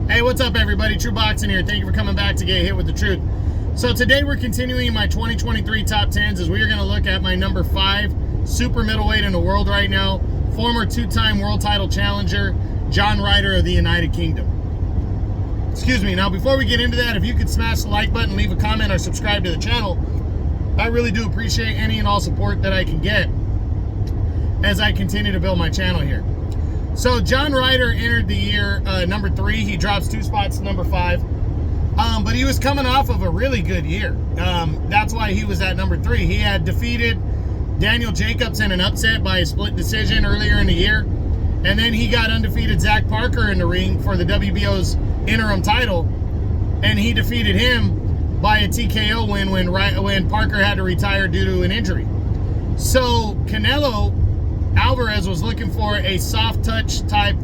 Hey, what's up, everybody? True Boxing here. Thank you for coming back to get hit with the truth. So today we're continuing my 2023 top 10s as we are going to look at my number 5 super middleweight in the world right now, former 2-time world title challenger, John Ryder of the United Kingdom. Excuse me. Now, before we get into that, if you could smash the like button, leave a comment, or subscribe to the channel, I really do appreciate any and all support that I can get as I continue to build my channel here. So John Ryder entered the year number 3. He drops 2 spots to number 5. But he was coming off of a really good year. That's why he was at number 3. He had defeated Daniel Jacobs in an upset by a split decision earlier in the year. And then he got undefeated Zach Parker in the ring for the WBO's interim title. And he defeated him by a TKO win when Parker had to retire due to an injury. So Canelo Alvarez was looking for a soft touch type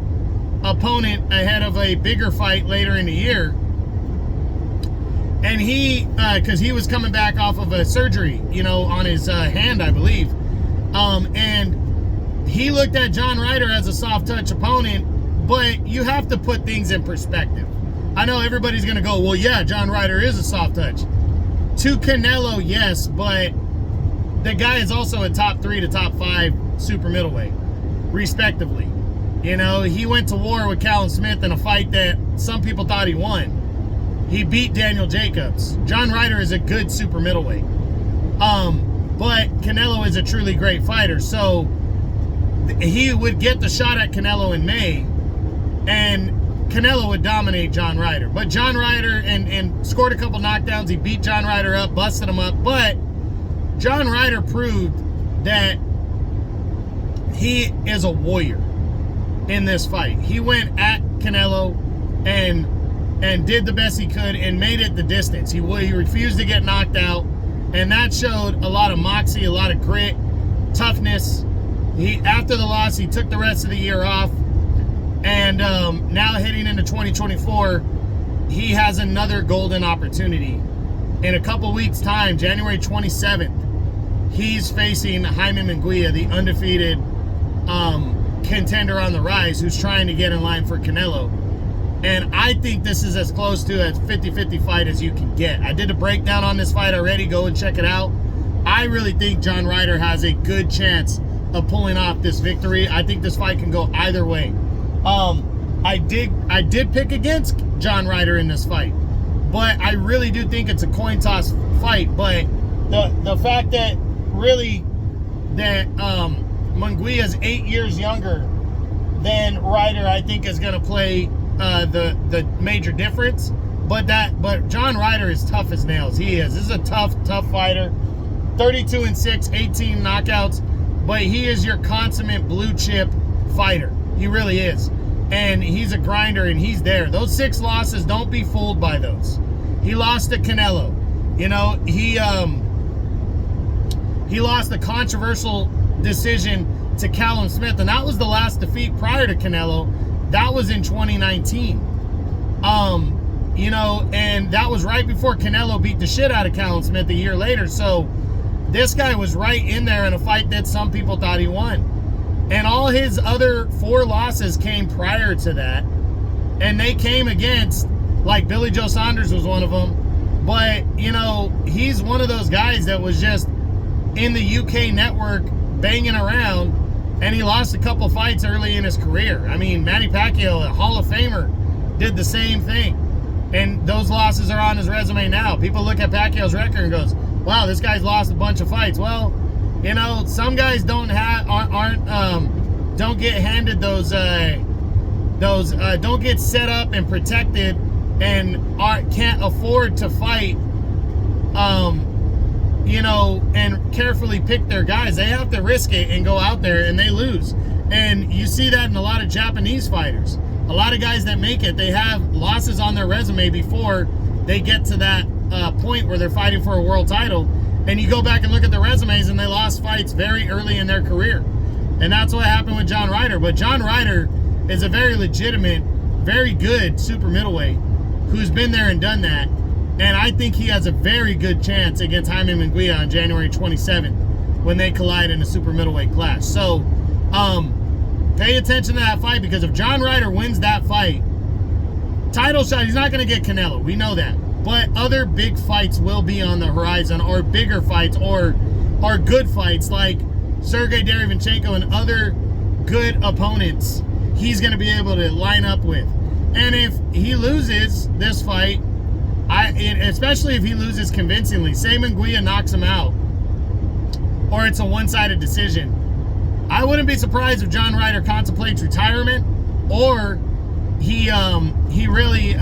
opponent ahead of a bigger fight later in the year. And he, because he was coming back off of a surgery, on his hand, I believe. And he looked at John Ryder as a soft touch opponent, but you have to put things in perspective. I know everybody's going to go, well, yeah, John Ryder is a soft touch. To Canelo, yes, but the guy is also a top 3 to top 5 super middleweight, respectively. He went to war with Callum Smith in a fight that some people thought he won. He beat Daniel Jacobs. John Ryder is a good super middleweight. But Canelo is a truly great fighter. So he would get the shot at Canelo in May, and Canelo would dominate John Ryder. But John Ryder and scored a couple knockdowns. He beat John Ryder up, busted him up. But John Ryder proved that he is a warrior in this fight. He went at Canelo and did the best he could and made it the distance. He refused to get knocked out, and that showed a lot of moxie, a lot of grit, toughness. After the loss, he took the rest of the year off, and now heading into 2024, he has another golden opportunity. In a couple weeks' time, January 27th, he's facing Jaime Munguia, the undefeated contender on the rise, who's trying to get in line for Canelo. And I think this is as close to a 50-50 fight as you can get. I did a breakdown on this fight already. Go and check it out. I really think John Ryder has a good chance of pulling off this victory. I think this fight can go either way. I did pick against John Ryder in this fight, but I really do think it's a coin toss fight. But the fact that Munguia is 8 years younger than Ryder, I think is going to play the major difference. But John Ryder is tough as nails. He is. This is a tough fighter. 32-6, 18 knockouts, but he is your consummate blue chip fighter. He really is. And he's a grinder, and he's there. Those 6 losses, don't be fooled by those. He lost to Canelo. He lost the controversial decision to Callum Smith, and that was the last defeat prior to Canelo. That was in 2019. And that was right before Canelo beat the shit out of Callum Smith a year later. So this guy was right in there in a fight that some people thought he won. And all his other 4 losses came prior to that. And they came against, like, Billy Joe Saunders was one of them. But, he's one of those guys that was just in the UK network banging around, and he lost a couple fights early in his career. I mean, Manny Pacquiao, a Hall of Famer, did the same thing. And those losses are on his resume now. People look at Pacquiao's record and goes, wow, this guy's lost a bunch of fights. Well, some guys don't get handed those don't get set up and protected and can't afford to fight and carefully pick their guys. They have to risk it and go out there, and they lose. And you see that in a lot of Japanese fighters. A lot of guys that make it, they have losses on their resume before they get to that point where they're fighting for a world title. And you go back and look at their resumes, and they lost fights very early in their career. And that's what happened with John Ryder. But John Ryder is a very legitimate, very good super middleweight who's been there and done that. And I think he has a very good chance against Jaime Munguia on January 27th when they collide in the super middleweight class. So pay attention to that fight, because if John Ryder wins that fight, title shot, he's not going to get Canelo. We know that. But other big fights will be on the horizon, or bigger fights, or good fights like Sergey Derevyanchenko and other good opponents he's going to be able to line up with. And if he loses this fight, especially if he loses convincingly, say Munguia knocks him out, or it's a one-sided decision, I wouldn't be surprised if John Ryder contemplates retirement, or he really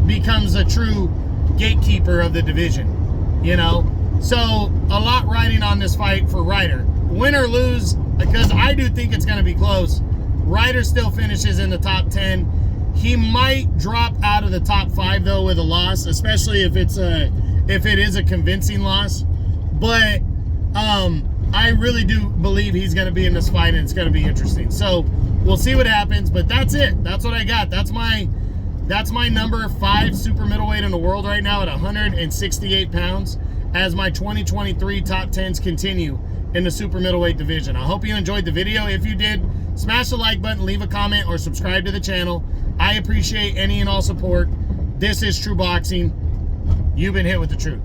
becomes a true gatekeeper of the division, you know? So a lot riding on this fight for Ryder. Win or lose, because I do think it's going to be close, Ryder still finishes in the top 10. He might drop out of the top 5 though with a loss, especially if it is a convincing loss. But I really do believe he's going to be in this fight, and it's going to be interesting. So we'll see what happens. But that's it. That's what I got. That's my number 5 super middleweight in the world right now at 168 pounds, as my 2023 top 10s continue in the super middleweight division. I hope you enjoyed the video. If you did, smash the like button, leave a comment, or subscribe to the channel. I appreciate any and all support. This is True Boxing. You've been hit with the truth.